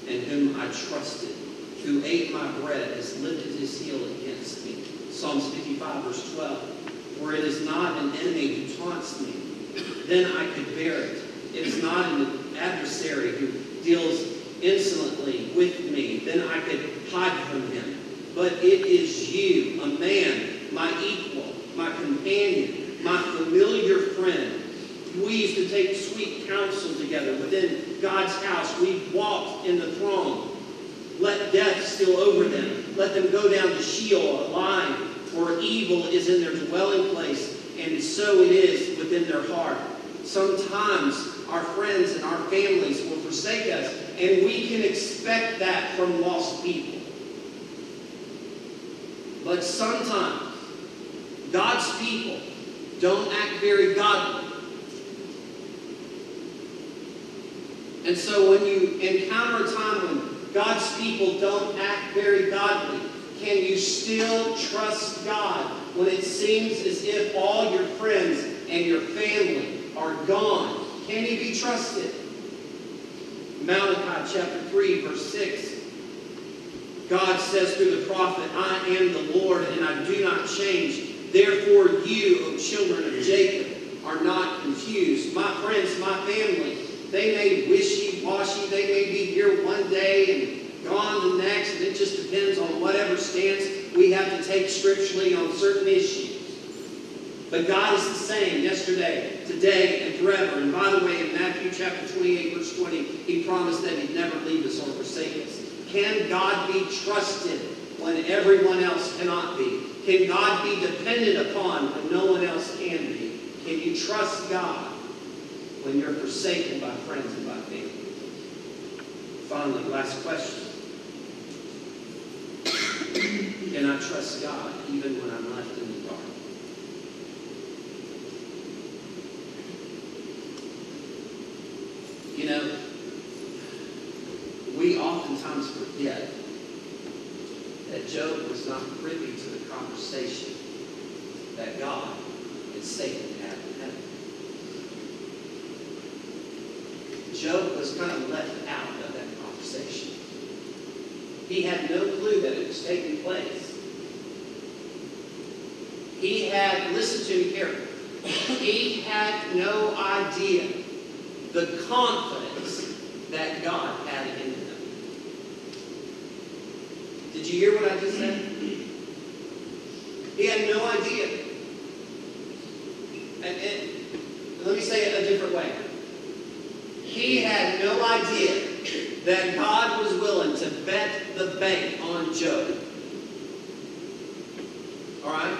D: in whom I trusted, who ate my bread, has lifted his heel against me. Psalms 55, verse 12, for it is not an enemy who taunts me, then I could bear it. It is not an adversary who deals insolently with me, then I could hide from him. But it is you, a man, my equal, my companion, my familiar friend. We used to take sweet counsel together within God's house. We walked in the throng. Let death steal over them. Let them go down to Sheol alive, for evil is in their dwelling place, and so it is within their heart. Sometimes our friends and our families will forsake us, and we can expect that from lost people. But sometimes God's people don't act very godly. And so when you encounter a time when God's people don't act very godly, can you still trust God when it seems as if all your friends and your family are gone? Can he be trusted? Malachi chapter 3, verse 6. God says through the prophet, I am the Lord and I do not change. Therefore you, O children of Jacob, are not confused. My friends, my family, they may wishy-washy. They may be here one day and gone the next. And it just depends on whatever stance we have to take scripturally on certain issues. But God is the same yesterday, today, and forever. And by the way, in Matthew chapter 28, verse 20, he promised that he'd never leave us or forsake us. Can God be trusted when everyone else cannot be? Can God be depended upon when no one else can be? Can you trust God when you're forsaken by friends and by family? Finally, last question. Can I trust God even when I'm left in the dark? You know, we oftentimes forget that Job was not privy to the conversation that God and Satan had in heaven. Job was kind of left out of that conversation. He had no clue that it was taking place. He had, listen to me carefully, he had no idea the confidence that God had in him. Did you hear what I just said? He had no idea. And let me say it a different way. He had no idea that God was willing to bet the bank on Job. All right?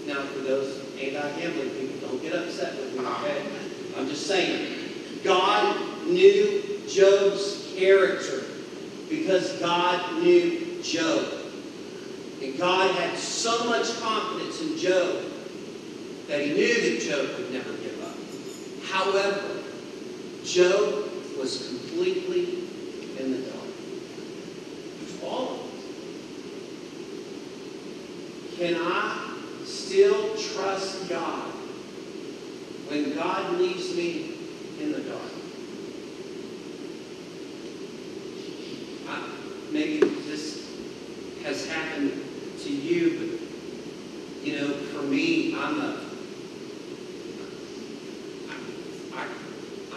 D: Now, for those anti-gambling people, don't get upset with me, okay? I'm just saying. God knew Job's character because God knew Job. And God had so much confidence in Job that he knew that Job would never give up. However, Job was completely in the dark. All of it. Can I still trust God when God leaves me in the dark? Maybe this has happened to you, but you know, for me, I'm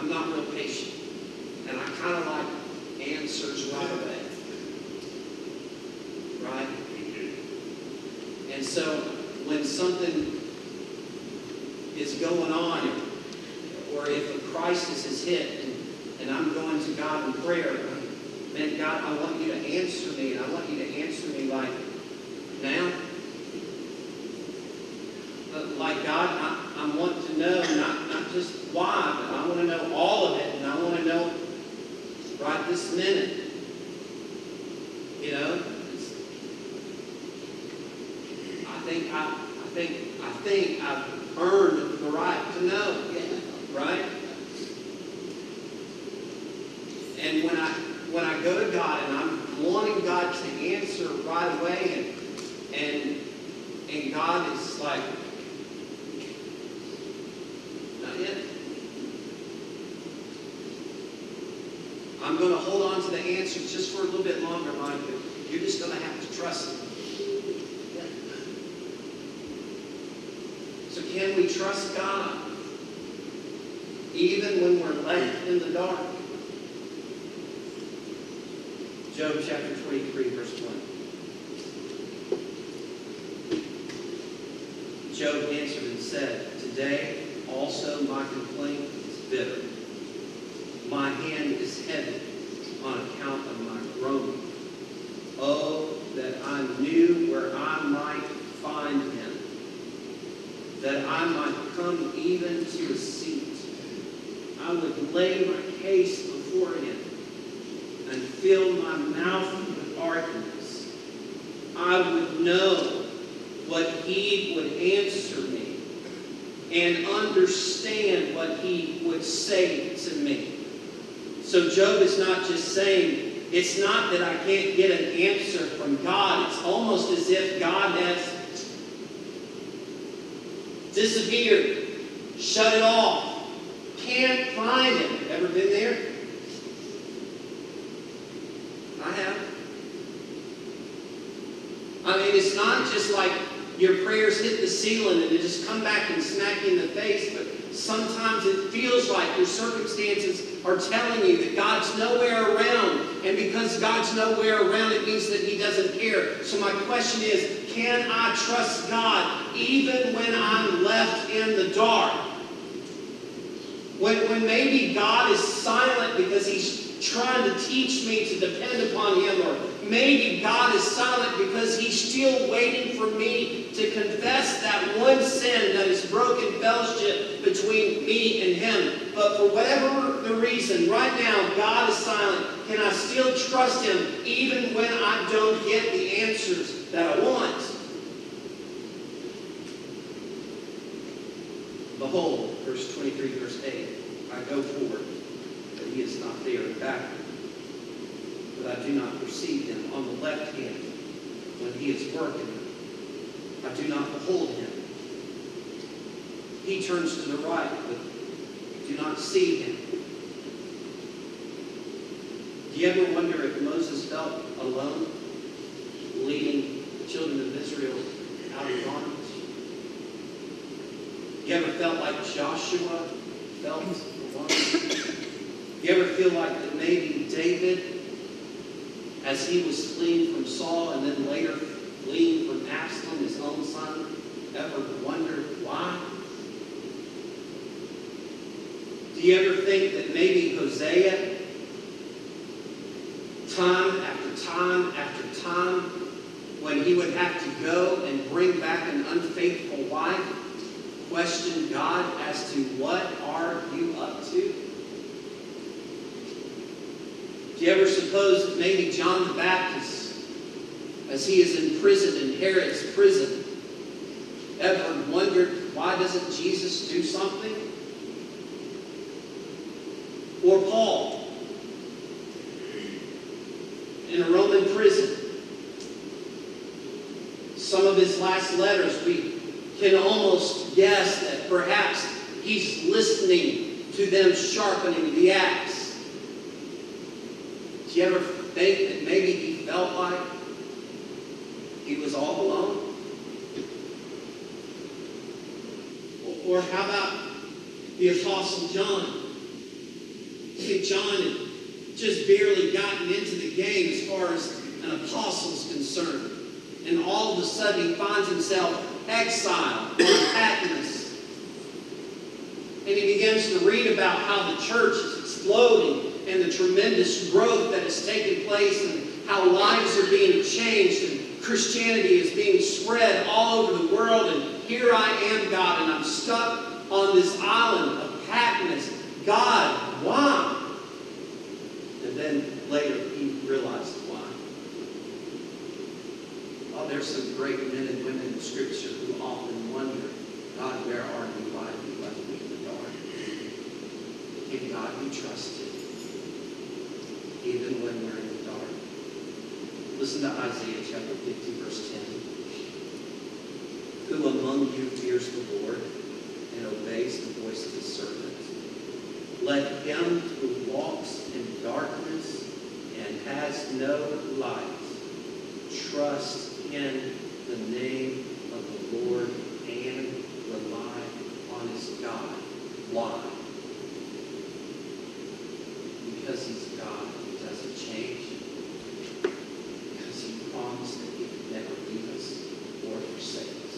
D: not real patient, and I kind of like answers right away. And so when something is going on, or if a crisis is hit, and I'm going to God in prayer, man, God, I want you to answer me, and I want you to answer me like now. Like God, I want to know not just why, but I want to know all of it, and I want to know right this minute. You know, I think I've earned the right to know, right? And when I go to God and I'm wanting God to answer right away, and God is like, not yet. I'm going to hold on to the answer just for a little bit longer, Mike, but you're just going to have to trust Him. So can we trust God even when we're left in the dark? Job chapter 23, verse 1. Job answered and said, "Today also my complaint is bitter. My hand is heavy on account of my groaning. Oh, that I knew where I might find him, that I might come even to a seat. I would lay my case before him and fill my mouth with arguments. I would know what he would answer me and understand what he would say to me." So Job is not just saying, it's not that I can't get an answer from God. It's almost as if God has disappeared, shut it off, can't find him. Ever been there? I have. I mean, it's not just like your prayers hit the ceiling and they just come back and smack you in the face, but sometimes it feels like your circumstances are telling you that God's nowhere around. And because God's nowhere around, it means that He doesn't care. So my question is, can I trust God even when I'm left in the dark? When maybe God is silent because He's trying to teach me to depend upon Him, or maybe God is silent because He's still waiting for me to confess that one sin that has broken fellowship between me and Him. But for whatever the reason, right now, God is silent. Can I still trust Him even when I don't get the answers that I want? Behold, verse 23, verse 8, I go forward, but He is not there, and backward, but I do not perceive Him. On the left hand, when He is working, I do not behold Him. He turns to the right, but do not see Him. Do you ever wonder if Moses felt alone, leading the children of Israel out of bondage? You ever felt like Joshua felt alone? You ever feel like that maybe David, as he was fleeing from Saul and then later fleeing from Absalom, his own son, ever wondered why? Do you ever think that maybe Hosea, time after time after time, when he would have to go and bring back an unfaithful wife, question God as to what are you up to? Do you ever suppose that maybe John the Baptist, as he is imprisoned in Herod's prison, ever wondered, why doesn't Jesus do something? Or Paul, in a Roman prison, some of his last letters, we can almost guess that perhaps he's listening to them sharpening the axe. Do you ever think that maybe he felt like he was all alone? Or how about the Apostle John? See, John had just barely gotten into the game as far as an apostle is concerned. And all of a sudden he finds himself exiled on Patmos. And he begins to read about how the church is exploding and the tremendous growth that has taken place and how lives are being changed and Christianity is being spread all over the world. And here I am, God, and I'm stuck on this island of Patmos. God, why? And then later he realized why. Oh, there's some great men and women in Scripture who often wonder, God, where are you? Why have you left me in the dark? Can God be trusted even when we're in the dark? Listen to Isaiah chapter 50, verse 10. Who among you fears the Lord and obeys the voice of his servant? Let him who walks in darkness and has no light trust in the name of the Lord and rely on his God. Why? Because he's God. He doesn't change. Because he promised that he would never leave us or forsake us.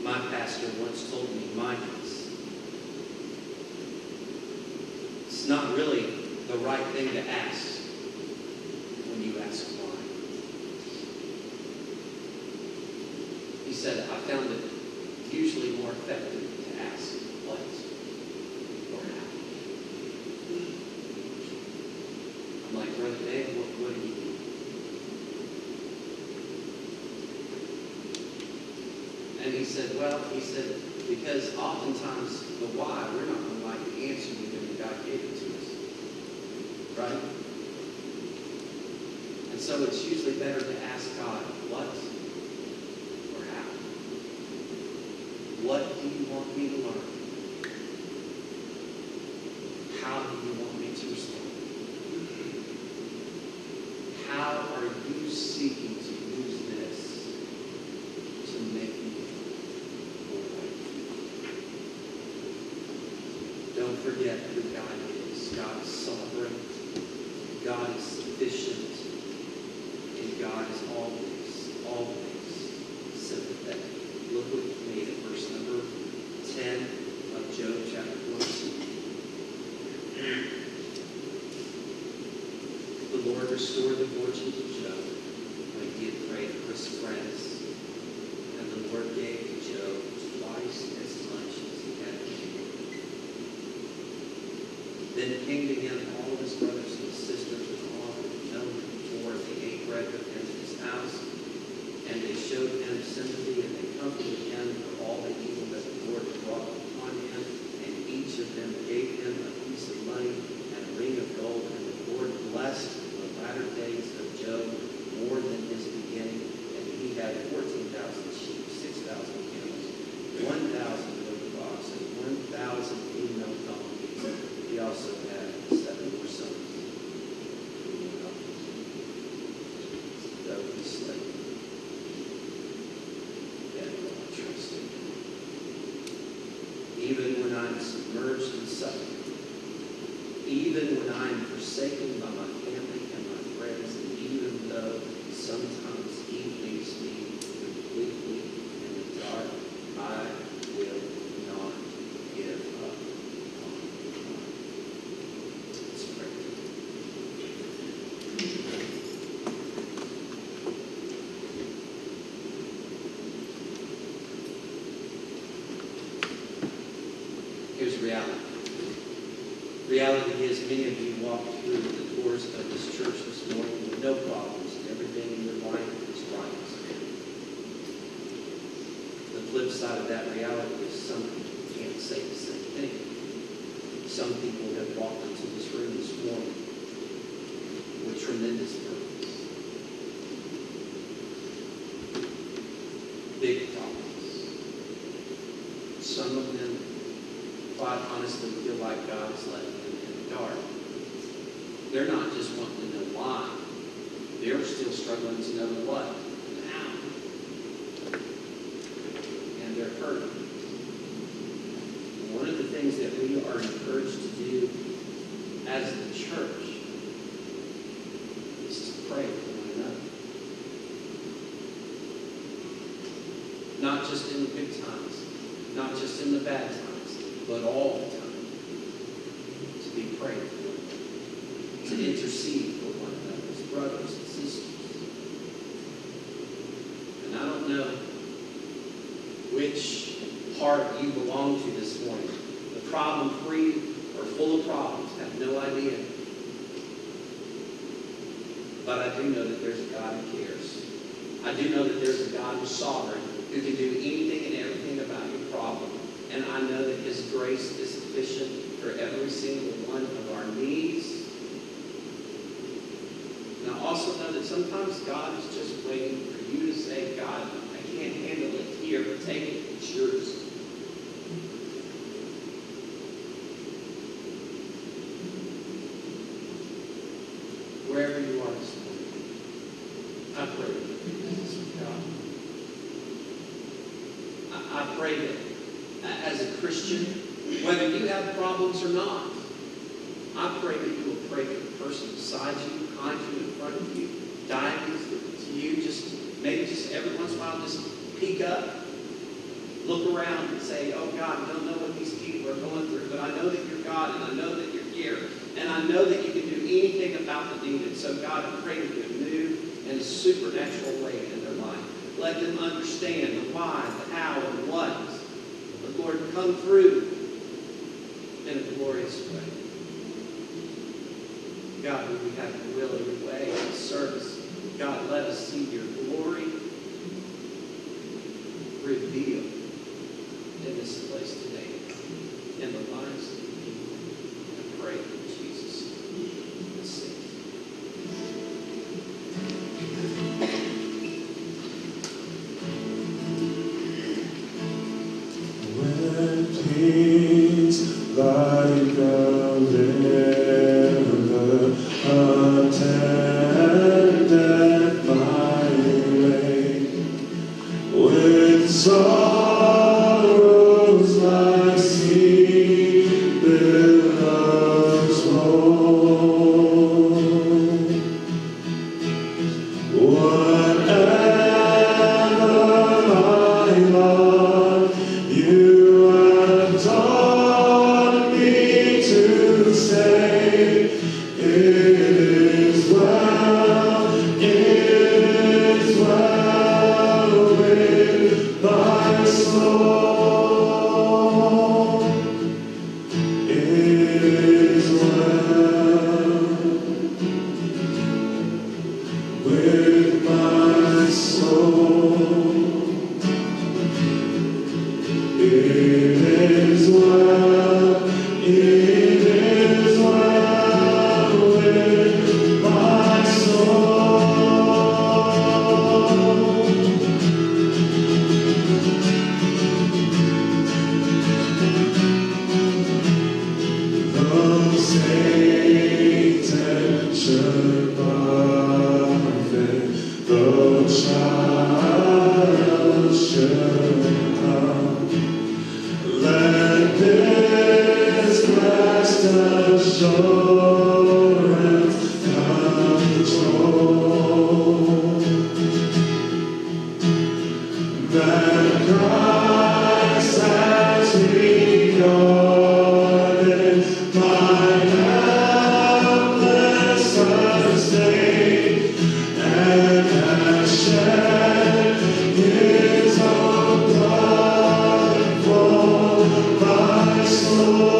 D: My pastor once told me, Michaels, it's not really the right thing to ask when you ask why. He said, I found it usually more effective to ask what or how. I'm like, Brother Dave, what do you mean? And he said, because oftentimes the why, we're not going to like the answer when God gave it to us. Right? And so it's usually better to ask God, what or how? What do you want me to learn? How do you want me to respond? How are you seeking to use this to make me more like you? Don't forget who God is. God is sovereign. God is sufficient. And God is always sympathetic. Look with me at verse number 10 of Job chapter 14. The Lord restored the fortunes of Job when he had prayed for his friends. And the Lord gave to Job twice as much as he had given. Then came to him all of his brothers and his sisters and all who had known him before. They ate bread with him in his house. And they showed him sympathy and they comforted him for all the evil that the Lord had brought upon him. And each of them gave him a piece of money and a ring of gold. And the Lord blessed the latter days of Job more than his beginning. And he had 14,000 sheep, 6,000 camels, 1,000 yoke of oxen, 1,000 female donkeys. He also had 7 more sons. Though he slept, yet will I trust him. Even when I'm submerged in suffering, even when I am forsaken by my family and my friends, and even though sometimes he leaves me completely in the dark, I will not give up on God. Let's pray. Here's reality. Reality is many of you walked through the doors of this church this morning with no problems, and everything in your life is right. The flip side of that reality is some people can't say the same thing. Some people have walked into this room this morning with tremendous purpose. Big problems. Some of them, quite honestly, feel like God is letting them in the dark. They're not just wanting to know why. They're still struggling to know the what and how. And they're hurting. One of the things that we are encouraged to do as the church not just in the good times, not just in the bad times, but all the time. To be prayed for, to intercede for one another as brothers and sisters. And I don't know which part you belong to this morning. The problem-free or full of problems, I have no idea. But I do know that there's a God who cares. I do know that there's a God who's sovereign, who can do anything and everything about your problem. And I know that His grace is sufficient for every single one of our needs. And I also know that sometimes God is just waiting for you to say, God, I can't handle it here, but take it, it's yours. Wherever you are this morning, I pray with the presence of God. I pray that as a Christian, whether you have problems or not, I pray that you will pray for the person beside you, behind you, in front of you, diagonally to you. Maybe just every once in a while, just peek up, look around and say, oh God, I don't know what these people are going through, but I know that you're God, and I know that you're here, and I know that you can do anything about the need. And so God, I pray that you move in a supernatural way in their life. Let them understand the why, the how, and the what. But Lord, come through in a glorious way. God, may we have your will and your way in service. God, let us see your glory revealed in this place today, in the lives of the people. I pray in Jesus' name. Let's sing.
C: When peace like a river attended my way, with sorrows like sea billows roll. Whatever my lot, you have taught me to say, it is well with my soul. It is well with my soul. It is well with my soul. Though Satan should buffet, though trials should come, let this blessed assurance control, that Christ has regarded my helpless estate, and has shed His own blood for my soul.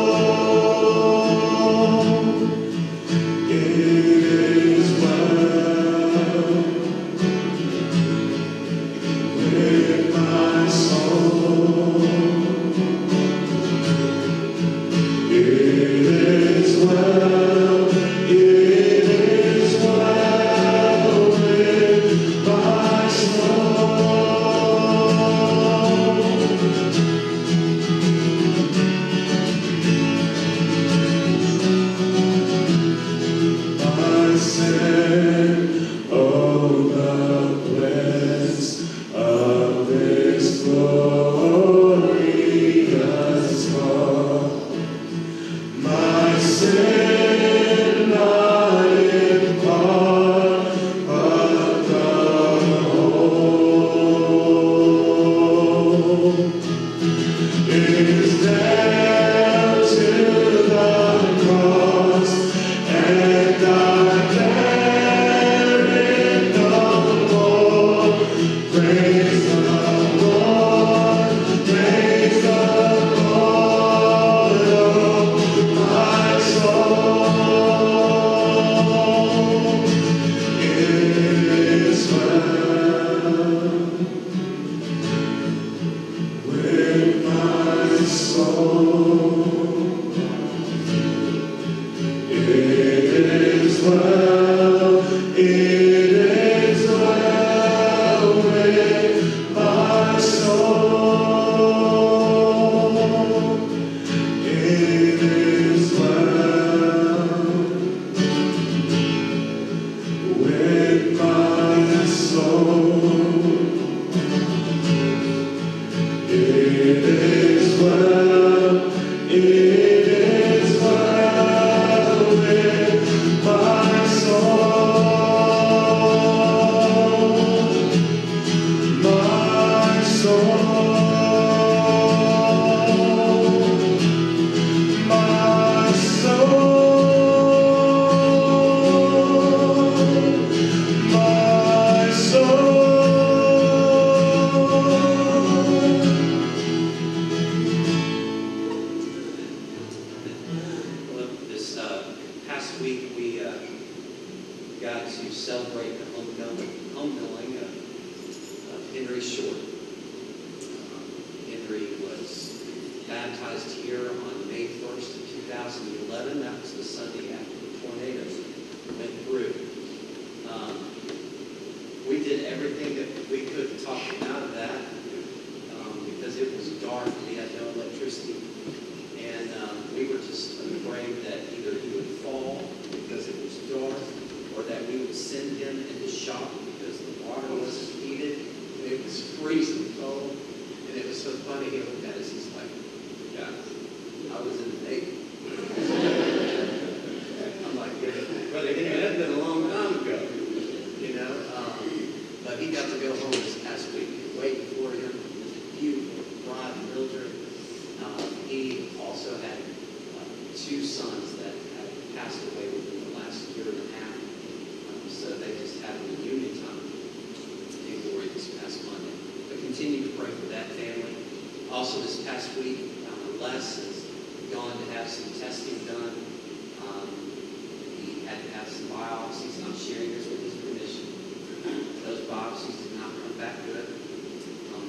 D: week we got to celebrate the homegoing of Henry Short. Henry was baptized here on May 1st of 2011. That was the Sunday after the tornado went through. We did everything that we could to talk him out of that because it was dark. We had no electricity. And we were just afraid that either he would fall because it was dark or that we would send him into shock because the water wasn't heated and it was freezing cold. And it was so funny. He looked at us. He's like, "Yeah, I was in the Navy." I'm like, "Brother Henry, that's been a long time ago." You know, but he got to go home this past week. Waiting for him, his beautiful bride Mildred. He also had two sons that had passed away within the last year and a half. So they just had a reunion time in Glory this past Monday. But continue to pray for that family. Also this past week, Les has gone to have some testing done. He had to have some biopsies. I'm sharing this with his permission. Those biopsies did not come back good.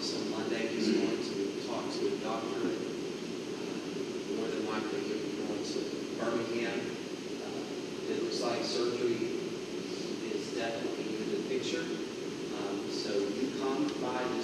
D: So Monday he's going to talk to a doctor. More than likely he'll be going to Birmingham. It looks like surgery is definitely in the picture. So you come by this